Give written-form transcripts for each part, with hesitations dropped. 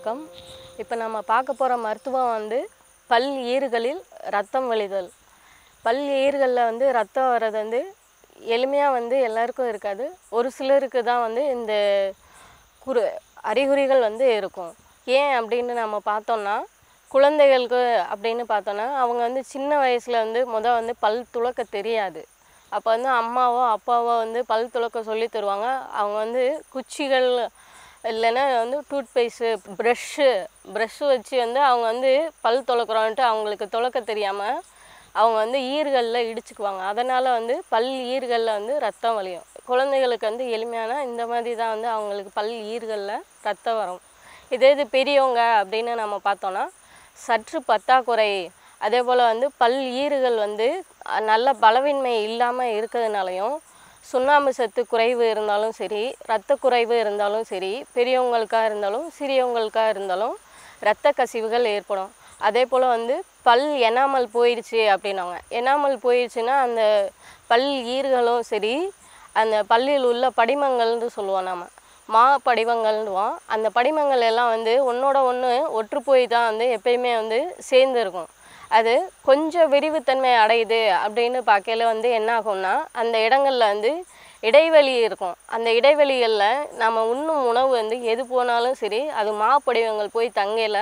வணக்கம். இப்போ நம்ம பார்க்க போகிற மருத்துவம் வந்து பல் ஈறுகளில் ரத்தம் வழிதல். பல் ஈறுகளில் வந்து ரத்தம் வர்றது வந்து எளிமையாக வந்து எல்லாருக்கும் இருக்காது. ஒரு சிலருக்கு தான் வந்து இந்த அறிகுறிகள் வந்து இருக்கும். ஏன் அப்படின்னு நம்ம பார்த்தோம்னா, குழந்தைகளுக்கு அப்படின்னு பார்த்தோன்னா அவங்க வந்து சின்ன வயசில் வந்து வந்து பல் துலக்க தெரியாது. அப்போ வந்து அம்மாவோ அப்பாவோ வந்து பல் துலக்க சொல்லி தருவாங்க. அவங்க வந்து குச்சிகள் இல்லைன்னா வந்து டூத்பேஸ்ட்டு ப்ரஷ்ஷு வச்சு வந்து அவங்க வந்து பல் துலக்குறோன்ட்டு அவங்களுக்கு துலக்க தெரியாமல் அவங்க வந்து ஈறுகளில் இடிச்சுக்குவாங்க. அதனால் வந்து பல் ஈறுகளில் வந்து ரத்தம் வலியும். குழந்தைகளுக்கு வந்து எளிமையான இந்த மாதிரி தான் வந்து அவங்களுக்கு பல் ஈறுகளில் ரத்தம் வரும். இது பெரியவங்க அப்படின்னு நம்ம பார்த்தோன்னா சற்று பற்றாக்குறை, அதே போல் வந்து பல் ஈறுகள் வந்து நல்ல பலவின்மை இல்லாமல் இருக்கிறதுனாலையும், சுண்ணாம்பு சத்து குறைவு இருந்தாலும் சரி, இரத்த குறைவு இருந்தாலும் சரி, பெரியவங்களுக்காக இருந்தாலும் சிறியவங்களுக்காக இருந்தாலும் இரத்த கசிவுகள் ஏற்படும். அதே போல் வந்து பல் எனாமல் போயிடுச்சு அப்படின்னாங்க. எனாமல் போயிடுச்சுன்னா அந்த பல் ஈறுகளும் சரி, அந்த பல்லில் உள்ள படிமங்கள்னு சொல்லுவோம் நம்ம, படிவங்கள்னுவோம். அந்த படிமங்கள் எல்லாம் வந்து ஒன்றோட ஒன்று ஒற்று போய் தான் வந்து எப்பயுமே வந்து சேர்ந்துருக்கும். அது கொஞ்சம் விரிவுத்தன்மை அடையுது அப்படின்னு பார்க்கையில் வந்து என்ன ஆகும்னா, அந்த இடங்களில் வந்து இடைவெளி இருக்கும். அந்த இடைவெளிகளில் நம்ம உண்ணும் உணவு வந்து எது போனாலும் சரி, அது படிவங்கள் போய் தங்கையில்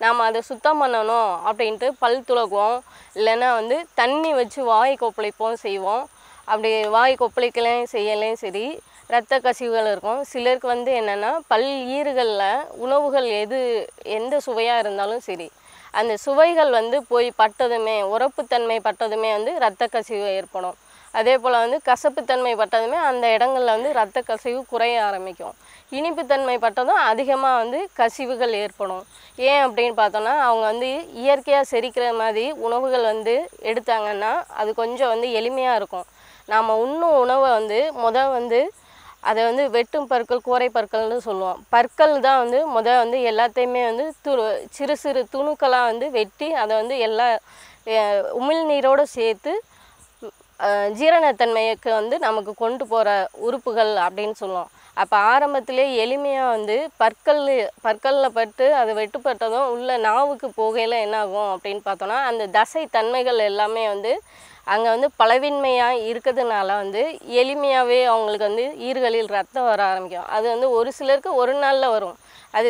நாம் அதை சுத்தம் பண்ணணும் அப்படின்ட்டு பல் துலக்குவோம். இல்லைன்னா வந்து தண்ணி வச்சு வாய் கொப்பளிப்போம் செய்வோம். அப்படி வாய் கொப்பளிக்கலையும் செய்யலையும் சரி, இரத்த கசிவுகள் இருக்கும். சிலருக்கு வந்து என்னென்னா பல் ஈறுகளில் உணவுகள் எந்த சுவையாக இருந்தாலும் சரி, அந்த சுவைகள் வந்து போய் பட்டதுமே, உரப்புத்தன்மை பட்டதுமே வந்து இரத்த கசிவு ஏற்படும். அதே போல் வந்து கசப்புத்தன்மை பட்டதுமே அந்த இடங்களில் வந்து இரத்த கசிவு குறைய ஆரம்பிக்கும். இனிப்புத்தன்மை பட்டதும் அதிகமாக வந்து கசிவுகள் ஏற்படும். ஏன் அப்படின்னு பார்த்தோன்னா, அவங்க வந்து இயற்கையாக செரிக்கிற மாதிரி உணவுகள் வந்து எடுத்தாங்கன்னா அது கொஞ்சம் வந்து எளிமையாக இருக்கும். நாம் உண்ணும் உணவை வந்து வந்து அதை வந்து வெட்டும் பற்கள், கோரை பற்கள்னு சொல்லுவோம். பற்கள் தான் வந்து வந்து எல்லாத்தையுமே வந்து சிறு சிறு துணுக்களாக வந்து வெட்டி அதை வந்து எல்லா உமிழ்நீரோடு சேர்த்து ஜீரணத்தன்மைக்கு வந்து நமக்கு கொண்டு போகிற உறுப்புகள் அப்படின்னு சொல்லுவோம். அப்போ ஆரம்பத்திலே எளிமையாக வந்து பற்களில் பட்டு அது வெட்டுப்பட்டதும் உள்ள நாவுக்கு போகையில் என்னாகும் அப்படின்னு பார்த்தோன்னா, அந்த தசை தன்மைகள் எல்லாமே வந்து அங்கே வந்து பலவின்மையாக இருக்கிறதுனால வந்து எளிமையாகவே அவங்களுக்கு வந்து ஈறுகளில் ரத்தம் வர ஆரம்பிக்கும். அது வந்து ஒரு சிலருக்கு ஒரு நாளில் வரும். அது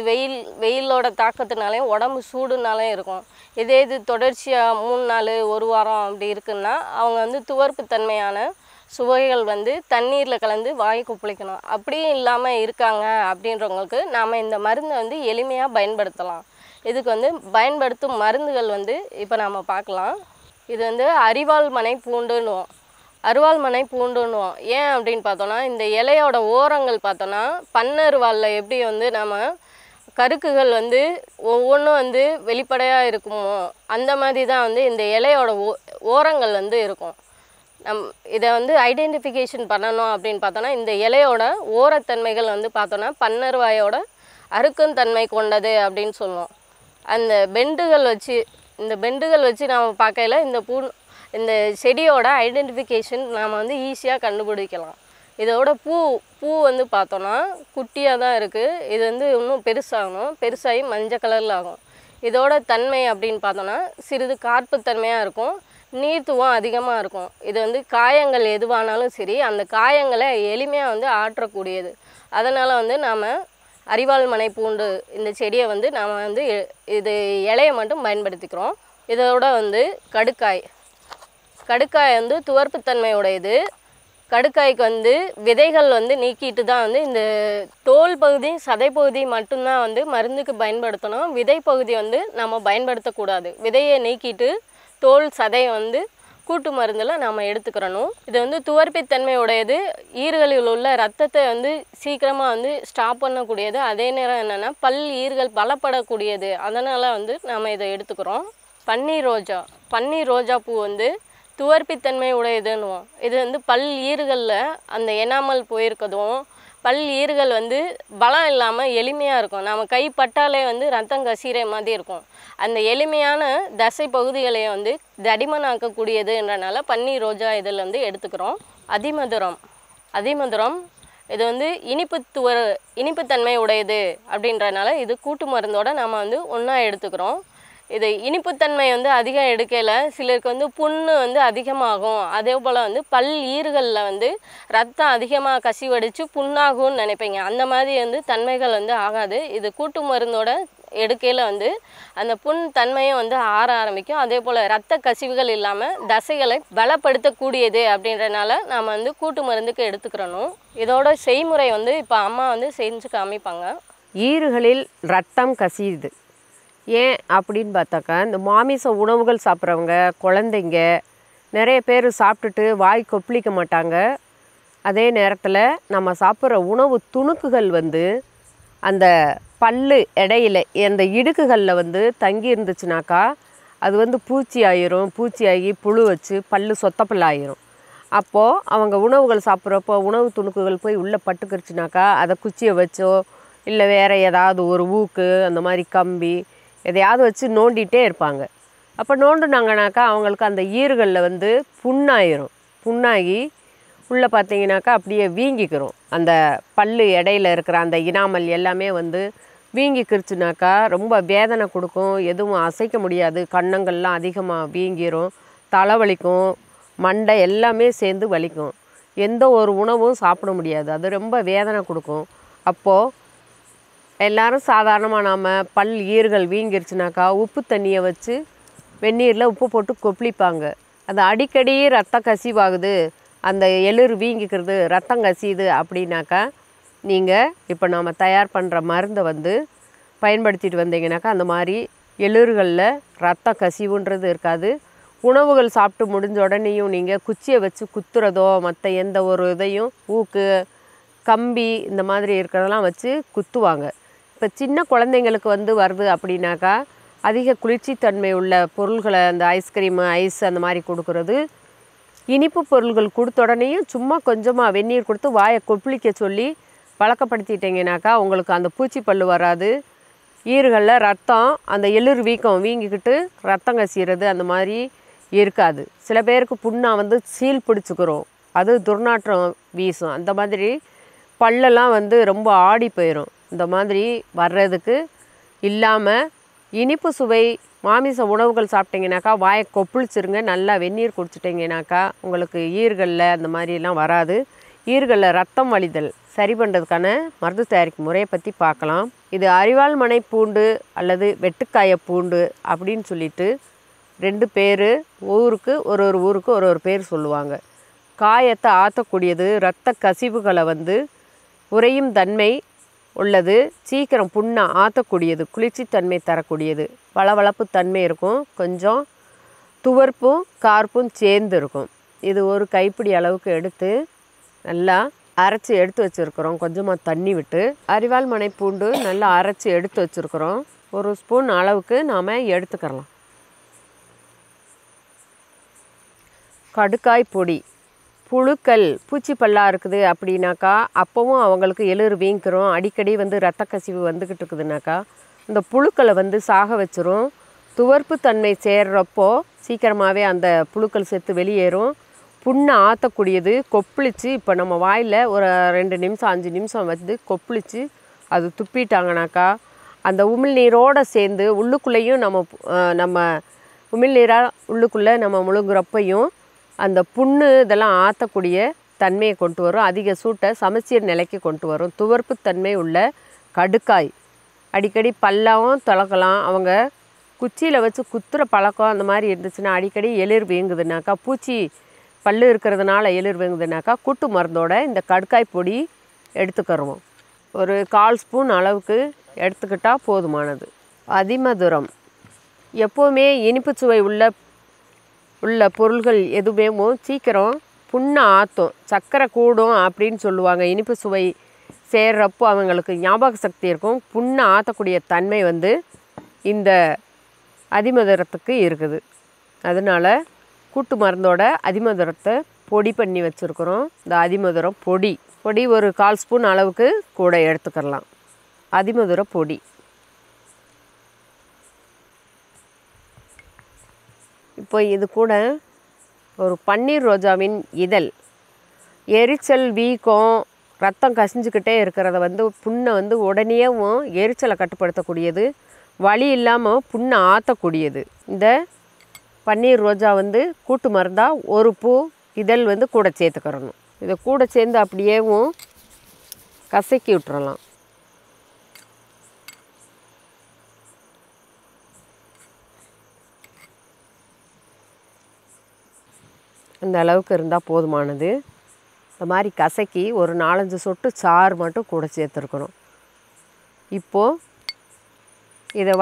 வெயிலோட தாக்கத்தினாலையும் உடம்பு சூடுனாலையும் இருக்கும். இது தொடர்ச்சியாக 3 நாள் 1 வாரம் அப்படி இருக்குன்னா அவங்க வந்து துவர்ப்பு தன்மையான சுவைகள் வந்து தண்ணீரில் கலந்து வாய் கொப்பளிக்கணும். அப்படியும் இல்லாமல் இருக்காங்க அப்படின்றவங்களுக்கு நாம் இந்த மருந்தை வந்து எளிமையாக பயன்படுத்தலாம். இதுக்கு வந்து பயன்படுத்தும் மருந்துகள் வந்து இப்போ நாம் பார்க்கலாம். இது வந்து அரிவாள் மனை பூண்டுன்னுவோம். ஏன் அப்படின்னு பார்த்தோன்னா, இந்த இலையோட ஓரங்கள் பார்த்தோன்னா பன்னருவாளில் எப்படி வந்து நம்ம கருக்குகள் வந்து ஒவ்வொன்றும் வந்து வெளிப்படையாக இருக்குமோ அந்த மாதிரி தான் வந்து இந்த இலையோட ஓரங்கள் வந்து இருக்கும். இதை வந்து ஐடென்டிஃபிகேஷன் பண்ணணும் அப்படின்னு பார்த்தோன்னா, இந்த இலையோட ஓரத்தன்மைகள் வந்து பார்த்தோன்னா பன்னருவாயோட அறுக்கும் தன்மை கொண்டது அப்படின்னு சொல்லுவோம். அந்த பெண்டுகள் வச்சு நாம் பார்க்கையில் இந்த செடியோட ஐடென்டிஃபிகேஷன் நாம் வந்து ஈஸியாக கண்டுபிடிக்கலாம். இதோட பூ வந்து பார்த்தோன்னா குட்டியாக தான் இருக்குது. இது வந்து இன்னும் பெருசாகி மஞ்சள் கலரில் ஆகும். இதோட தன்மை அப்படின்னு பார்த்தோன்னா சிறிது கார்ப்புத்தன்மையாக இருக்கும், நீர்த்துவம் அதிகமாக இருக்கும். இது வந்து காயங்கள் எதுவானாலும் சரி, அந்த காயங்களை எளிமையாக வந்து ஆற்றக்கூடியது. அதனால் வந்து நாம் அரிவாள் மனை பூண்டு இந்த செடியை வந்து நாம் வந்து இது இலையை மட்டும் பயன்படுத்திக்கிறோம். இதோட வந்து கடுக்காய் வந்து துவர்ப்புத்தன்மையுடையது. கடுக்காய்க்கு வந்து விதைகள் வந்து நீக்கிட்டு தான் வந்து இந்த தோல் பகுதி, சதை பகுதி மட்டும்தான் வந்து மருந்துக்கு பயன்படுத்தணும். விதை பகுதி வந்து நம்ம பயன்படுத்தக்கூடாது. விதையை நீக்கிட்டு தோல் சதையை வந்து கூட்டு மருந்தில் நாம் எடுத்துக்கிறணும். இது வந்து துவர்ப்புத்தன்மை உடையது. ஈறுகளில் உள்ள ரத்தத்தை வந்து சீக்கிரமாக வந்து ஸ்டாப் பண்ணக்கூடியது. அதே நேரம் என்னென்னா பல் ஈறுகள் பலப்படக்கூடியது. அதனால் வந்து நாம் இதை எடுத்துக்கிறோம். பன்னீர் ரோஜா பூ வந்து துவர்ப்புத்தன்மை உடையதுன்னுவோம். இது வந்து பல் ஈறுகளில் அந்த எனாமல் போயிருக்கதும், பல் ஈறுகள் வந்து பலம் இல்லாமல் எளிமையாக இருக்கும். நம்ம கைப்பட்டாலே வந்து ரத்தம் கசிகிற மாதிரி இருக்கும். அந்த எளிமையான தசை பகுதிகளை வந்து தடிமனாக்கக்கூடியதுன்றனால பன்னீர் ரோஜா இதில் வந்து எடுத்துக்கிறோம். அதிமதுரம் இது வந்து இனிப்புத்தன்மை உடையது அப்படின்றனால இது கூட்டு மருந்தோட நாம் வந்து ஒன்றா எடுத்துக்கிறோம். இது இனிப்புத்தன்மை வந்து அதிகம் எடுக்கையில் சிலருக்கு வந்து புண்ணு வந்து அதிகமாகும். அதே போல் வந்து பல் ஈறுகளில் வந்து ரத்தம் அதிகமாக கசிவடித்து புண்ணாகும்னு நினைப்பீங்க. அந்த மாதிரி வந்து தன்மைகள் வந்து ஆகாது. இது கூட்டு மருந்தோட எடுக்கையில் வந்து அந்த புண் தன்மையும் வந்து ஆற ஆரம்பிக்கும். அதே போல் ரத்த கசிவுகள் இல்லாமல் தசைகளை பலப்படுத்தக்கூடியது அப்படின்றனால நாம் வந்து கூட்டு மருந்துக்கு எடுத்துக்கிறணும். இதோட செய்முறை வந்து இப்போ அம்மா வந்து செஞ்சு காமிப்பாங்க. ஈறுகளில் ரத்தம் கசியுது ஏன் அப்படின்னு பார்த்தாக்கா, இந்த மாமிச உணவுகள் சாப்பிட்றவங்க, குழந்தைங்க நிறைய பேர் சாப்பிட்டுட்டு வாய் கொப்பளிக்க மாட்டாங்க. அதே நேரத்தில் நம்ம சாப்பிட்ற உணவு துணுக்குகள் வந்து அந்த பல்லு இடையில அந்த இடுக்குகளில் வந்து தங்கி இருந்துச்சுனாக்கா அது வந்து பூச்சி ஆகி புழு வச்சு பல்லு சொத்தப்பல் ஆயிரும். அப்போது அவங்க உணவுகள் சாப்பிட்றப்போ உணவு துணுக்குகள் போய் உள்ளே பட்டுக்கிருச்சுனாக்கா அதை குச்சியை வச்சோ இல்லை வேறு ஏதாவது ஒரு ஊக்கு அந்த மாதிரி கம்பி எதையாவது வச்சு நோண்டிகிட்டே இருப்பாங்க. அப்போ நோண்டுனாங்கனாக்கா அவங்களுக்கு அந்த ஈறுகளில் வந்து புண்ணாகி உள்ளே பார்த்தீங்கன்னாக்கா அப்படியே வீங்கிக்கிறோம். அந்த பல்லு இடையில இருக்கிற அந்த இனாமல் எல்லாமே வந்து வீங்கிக்கிருச்சுனாக்கா ரொம்ப வேதனை கொடுக்கும். எதுவும் அசைக்க முடியாது. கன்னங்கள்லாம் அதிகமாக வீங்கிரும். தலைவலிக்கும், மண்டை எல்லாமே சேர்ந்து வலிக்கும். எந்த ஒரு உணவும் சாப்பிட முடியாது. அது ரொம்ப வேதனை கொடுக்கும். அப்போது எல்லோரும் சாதாரணமாக நாம் பல் ஈறுகள் வீங்கிருச்சுனாக்கா உப்பு தண்ணியை வச்சு வெந்நீரில் உப்பு போட்டு கொப்பளிப்பாங்க. அது அடிக்கடி ரத்த கசிவாகுது, அந்த எளிர் வீங்கிக்கிறது, ரத்தம் கசியுது அப்படின்னாக்கா நீங்கள் இப்போ நாம் தயார் பண்ணுற மருந்தை வந்து பயன்படுத்திட்டு வந்தீங்கன்னாக்கா அந்த மாதிரி எளிர்களில் ரத்த கசிவுன்றது இருக்காது. உணவுகள் சாப்பிட்டு முடிஞ்ச உடனேயும் நீங்கள் குச்சியை வச்சு குத்துறதோ மற்ற எந்த ஒரு இதையும் ஊக்கு கம்பி இந்த மாதிரி இருக்கிறதெல்லாம் வச்சு குத்துவாங்க. இப்போ சின்ன குழந்தைங்களுக்கு வந்து வருது அப்படின்னாக்கா அதிக குளிர்ச்சித்தன்மை உள்ள பொருள்களை அந்த ஐஸ்கிரீமு ஐஸ் அந்த மாதிரி கொடுக்குறது, இனிப்பு பொருள்கள் கொடுத்த உடனேயும் சும்மா கொஞ்சமாக வெந்நீர் கொடுத்து வாயை கொப்பளிக்க சொல்லி பழக்கப்படுத்திட்டிங்கனாக்கா உங்களுக்கு அந்த பூச்சி பல் வராது. ஈறுகளில் ரத்தம் அந்த எளிர் வீங்கிக்கிட்டு ரத்தம் கசிகிறது அந்த மாதிரி இருக்காது. சில பேருக்கு புண்ணாக வந்து சீல் பிடிச்சிக்கிறோம், அது துர்நாற்றம் வீசும். அந்த மாதிரி பல்லெல்லாம் வந்து ரொம்ப ஆடி போயிடும். இந்த மாதிரி வர்றதுக்கு இல்லாமல் இனிப்பு சுவை மாமிச உணவுகள் சாப்பிட்டிங்கனாக்கா வாயை கொப்பளிச்சிருங்க. நல்லா வெந்நீர் குடிச்சிட்டிங்கனாக்கா உங்களுக்கு ஈறுகளில் அந்த மாதிரிலாம் வராது. ஈறுகளில் ரத்தம் வழிதல் சரி பண்ணுறதுக்கான மருந்து தயாரிக்கும் முறையை பற்றி பார்க்கலாம். இது அரிவாள் மனை பூண்டு அல்லது வெட்டுக்காய பூண்டு அப்படின்னு சொல்லிட்டு 2 பேர் ஊருக்கு ஒரு பேர் சொல்லுவாங்க. காயத்தை ஆற்றக்கூடியது, இரத்த கசிவுகளை வந்து உறையும் தன்மை உள்ளது, சீக்கிரம் புண்ணை ஆற்றக்கூடியது, குளிர்ச்சித்தன்மை தரக்கூடியது, வளவளப்பு தன்மை இருக்கும், கொஞ்சம் துவர்ப்பும் கார்ப்பும் சேர்ந்து இருக்கும். இது ஒரு கைப்பிடி அளவுக்கு எடுத்து நல்லா அரைச்சி எடுத்து வச்சுருக்குறோம். கொஞ்சமாக தண்ணி விட்டு அரிவாள் மனை பூண்டு நல்லா அரைச்சி எடுத்து வச்சுருக்குறோம். 1 ஸ்பூன் அளவுக்கு நாம் எடுத்துக்கலாம். கடுக்காய் பொடி, புழுக்கள் பூச்சி பல்லாக இருக்குது அப்படின்னாக்கா அப்போவும் அவங்களுக்கு எளிர் வீங்கிக்கிறோம். அடிக்கடி வந்து ரத்த கசிவு வந்துக்கிட்டு இருக்குதுனாக்கா இந்த புழுக்களை வந்து சாக வச்சிரும். துவர்ப்பு தன்மை சேர்றப்போ சீக்கிரமாகவே அந்த புழுக்கள் செத்து வெளியேறும். புண்ணை ஆற்றக்கூடியது, கொப்பளிச்சு இப்போ நம்ம வாயில் ஒரு 2 நிமிஷம் 5 நிமிஷம் வந்து கொப்பளிச்சு அது துப்பிட்டாங்கனாக்கா அந்த உமிழ்நீரோடு சேர்ந்து உள்ளுக்குள்ளேயும் நம்ம உமிழ்நீராக உள்ளுக்குள்ளே நம்ம முழுங்குறப்பையும் அந்த புண்ணு இதெல்லாம் ஆற்றக்கூடிய தன்மையை கொண்டு வரும். அதிக சூட்டை சமச்சீர் நிலைக்கு கொண்டு வரும். துவர்ப்பு தன்மை உள்ள கடுக்காய் அடிக்கடி பல்லாவும் துளக்கலாம். அவங்க குச்சியில் வச்சு குத்துற பழக்கம் அந்த மாதிரி இருந்துச்சுன்னா அடிக்கடி எளிர் வீங்குதுனாக்கா, பூச்சி பல்லு இருக்கிறதுனால எளிர் வீங்குதுனாக்கா கூட்டு மருந்தோட இந்த கடுக்காய் பொடி எடுத்துக்கிறோம். ஒரு 1/4 ஸ்பூன் அளவுக்கு எடுத்துக்கிட்டால் போதுமானது. அதிமதுரம் எப்போவுமே இனிப்பு சுவை உள்ள பொருள்கள் எதுவுமே சீக்கிரம் புண்ணை ஆற்றும், சர்க்கரை கூடும் அப்படின்னு சொல்லுவாங்க. இனிப்பு சுவை சேர்றப்போ அவங்களுக்கு ஞாபக சக்தி இருக்கும். புண்ணை ஆற்றக்கூடிய தன்மை வந்து இந்த அதிமதுரத்துக்கு இருக்குது. அதனால் கூட்டு மருந்தோட அதிமதுரத்தை பொடி பண்ணி வச்சுருக்குறோம். இந்த அதிமதுரம் பொடி ஒரு 1/4 ஸ்பூன் அளவுக்கு கூட எடுத்துக்கலாம். அதிமதுர பொடி இப்போ இது கூட ஒரு பன்னீர் ரோஜாவின் இதழ், எரிச்சல் வீக்கம் ரத்தம் கசிஞ்சுக்கிட்டே இருக்கிறத வந்து புண்ணை வந்து உடனேவும் எரிச்சலை கட்டுப்படுத்தக்கூடியது, வலி இல்லாமல் புண்ணை ஆற்றக்கூடியது. இந்த பன்னீர் ரோஜா வந்து கூட்டு மருந்தாக ஒரு பூ இதழ் வந்து கூட சேர்த்துக்கிறணும். இதை கூட சேர்ந்து அப்படியேவும் கசக்கி விட்டுறலாம். இந்த அளவுக்கு இருந்தால் போதுமானது. இந்த மாதிரி கசக்கி ஒரு 4-5 சொட்டு சாறு மட்டும் கூட சேர்த்துருக்கணும். இப்போது இதை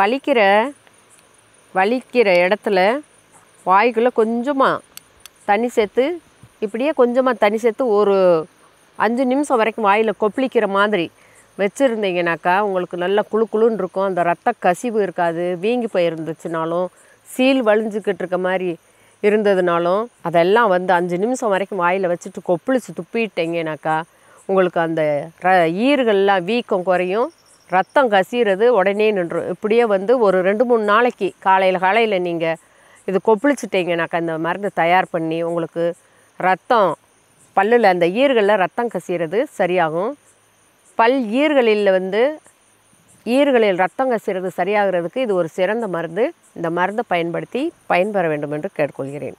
வலிக்கிற இடத்துல வாய்க்குள்ளே கொஞ்சமாக தண்ணி சேர்த்து, இப்படியே கொஞ்சமாக தண்ணி சேர்த்து ஒரு 5 நிமிஷம் வரைக்கும் வாயில் கொப்பளிக்கிற மாதிரி வச்சுருந்தீங்கனாக்கா உங்களுக்கு நல்லா குளுன்னு இருக்கும். அந்த ரத்த கசிவு இருக்காது. வீங்கி போயிருந்துச்சுனாலும், சீல் வலிஞ்சிக்கிட்டு இருக்க மாதிரி இருந்ததுனாலும் அதெல்லாம் வந்து 5 நிமிஷம் வரைக்கும் வாயில் வச்சுட்டு கொப்பளிச்சு துப்பிட்டீங்கனாக்கா உங்களுக்கு அந்த ஈறுகள்லாம் வீக்கம் குறையும், ரத்தம் கசிகிறது உடனே நின்றும். இப்படியே வந்து ஒரு 2-3 நாளைக்கு காலையில் நீங்கள் இது கொப்பளிச்சிட்டிங்கனாக்கா இந்த மருந்து தயார் பண்ணி உங்களுக்கு ரத்தம் பல்லில் அந்த ஈறுகளில் ரத்தம் கசிகிறது சரியாகும். ஈறுகளில் ரத்தம் கசிகிறது சரியாகிறதுக்கு இது ஒரு சிறந்த மருந்து. இந்த மருந்தை பயன்படுத்தி பயன்பெற வேண்டும் என்று கேட்டுக்கொள்கிறேன்.